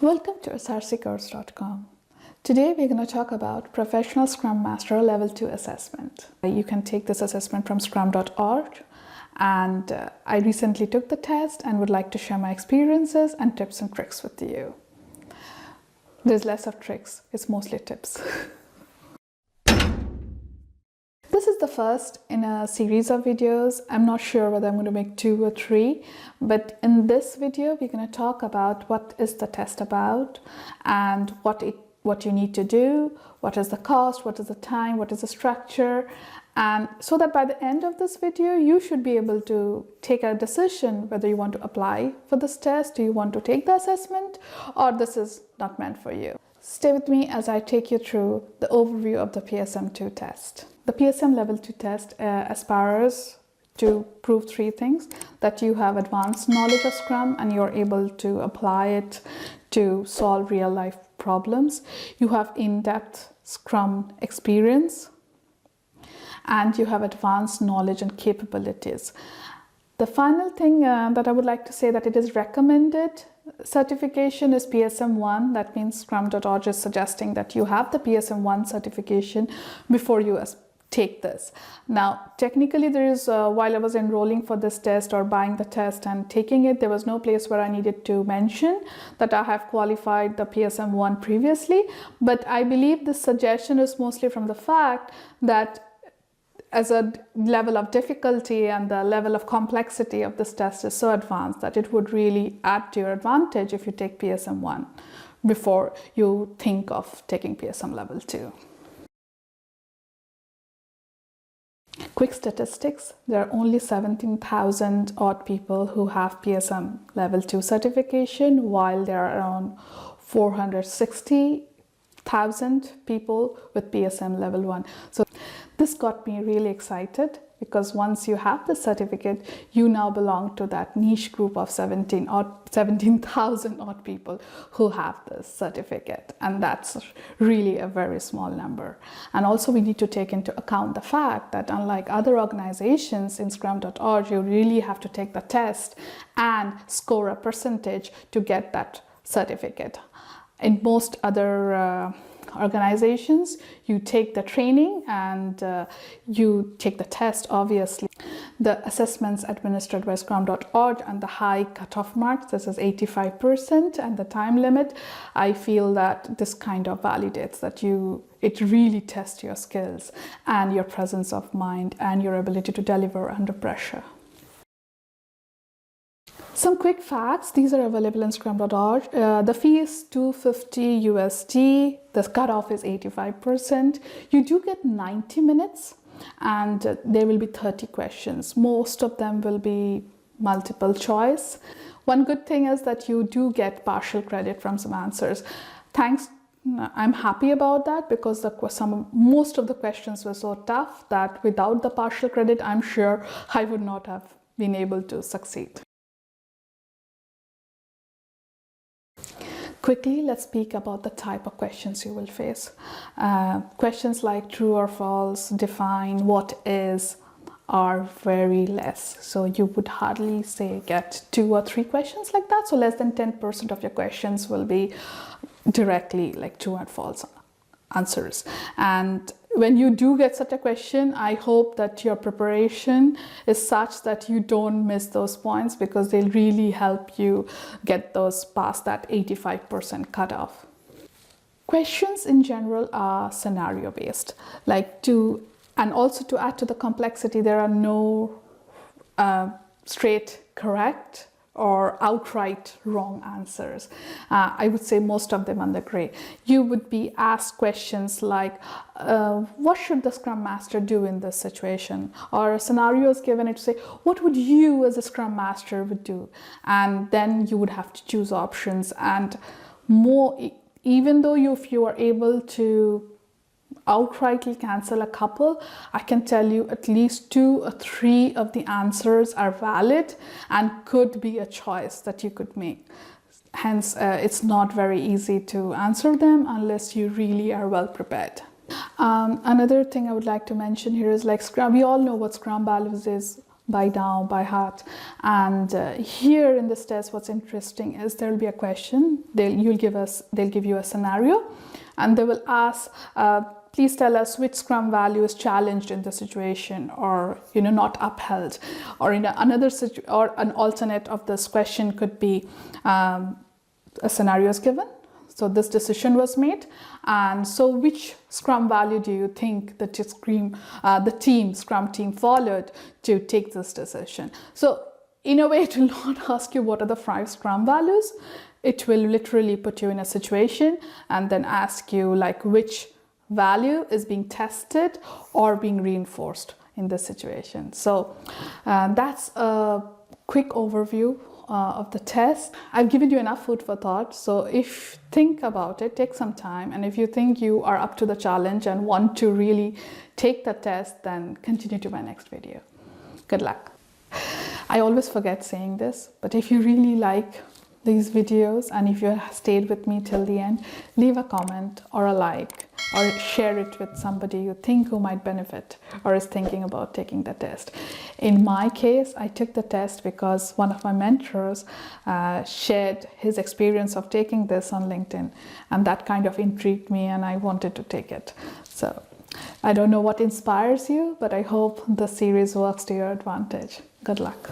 Welcome to SrcCodes.com. Today we're going to talk about Professional Scrum Master Level 2 assessment. You can take this assessment from scrum.org, and I recently took the test and would like to share my experiences and tips and tricks with you. There's less of tricks, it's mostly tips. This is the first in a series of videos. I'm not sure whether I'm going to make 2 or 3, but in this video we're going to talk about what is the test about and what you need to do, what is the cost, what is the time, what is the structure, and so that by the end of this video you should be able to take a decision whether you want to apply for this test, do you want to take the assessment, or this is not meant for you. Stay with me as I take you through the overview of the PSM II test. The PSM Level 2 test aspires to prove 3 things: that you have advanced knowledge of Scrum and you're able to apply it to solve real-life problems, you have in-depth Scrum experience, and you have advanced knowledge and capabilities. The final thing that I would like to say that it is recommended certification is PSM I. That means scrum.org is suggesting that you have the PSM I certification before you take this. Now, technically there is, while I was enrolling for this test or buying the test and taking it, there was no place where I needed to mention that I have qualified the PSM I previously. But I believe this suggestion is mostly from the fact that as a level of difficulty and the level of complexity of this test is so advanced that it would really add to your advantage if you take PSM I before you think of taking PSM Level 2. Quick statistics: there are only 17,000 odd people who have PSM Level 2 certification, while there are around 460,000 people with PSM Level 1. So this got me really excited, because once you have the certificate, you now belong to that niche group of 17,000 odd people who have this certificate, and that's really a very small number. And also we need to take into account the fact that unlike other organizations in scrum.org, you really have to take the test and score a percentage to get that certificate. In most other organizations, you take the training and you take the test. Obviously, the assessments administered by scrum.org and the high cutoff marks, this is 85%, and the time limit, I feel that this kind of validates that it really tests your skills and your presence of mind and your ability to deliver under pressure. Some quick facts: these are available in scrum.org. The fee is $250 USD. The cutoff is 85%. You do get 90 minutes and there will be 30 questions. Most of them will be multiple choice. One good thing is that you do get partial credit from some answers. I'm happy about that, because most of the questions were so tough that without the partial credit, I'm sure I would not have been able to succeed. Quickly, let's speak about the type of questions you will face. Questions like true or false, define, what is, are very less. So you would hardly get 2 or 3 questions like that. So less than 10% of your questions will be directly like true and false answers. And when you do get such a question, I hope that your preparation is such that you don't miss those points, because they'll really help you get those past that 85% cutoff. Questions in general are scenario based, and also to add to the complexity, there are no straight correct or outright wrong answers. I would say most of them are the gray. You would be asked questions like, what should the Scrum Master do in this situation? Or a scenario is given it to say, what would you as a Scrum Master would do? And then you would have to choose options. And even though if you are able to outrightly cancel a couple, I can tell you at least 2 or 3 of the answers are valid and could be a choice that you could make. Hence, it's not very easy to answer them unless you really are well prepared. Another thing I would like to mention here is Scrum. We all know what Scrum values is. by now, by heart. And here in this test, what's interesting is there will be a question. They'll give you a scenario, and they will ask, please tell us which Scrum value is challenged in the situation, or not upheld. Or in or an alternate of this question could be a scenario is given. So this decision was made, and so which Scrum value do you think that the Scrum team followed to take this decision? So in a way, it will not ask you what are the 5 Scrum values. It will literally put you in a situation and then ask you like which value is being tested or being reinforced in this situation. So that's a quick overview of the test. I've given you enough food for thought. So if think about it, take some time. And if you think you are up to the challenge and want to really take the test, then continue to my next video. Good luck. I always forget saying this, but if you really like these videos and if you stayed with me till the end, leave a comment or a like, or share it with somebody you think who might benefit or is thinking about taking the test. In my case, I took the test because one of my mentors shared his experience of taking this on LinkedIn, and that kind of intrigued me and I wanted to take it. So I don't know what inspires you, but I hope the series works to your advantage. Good luck.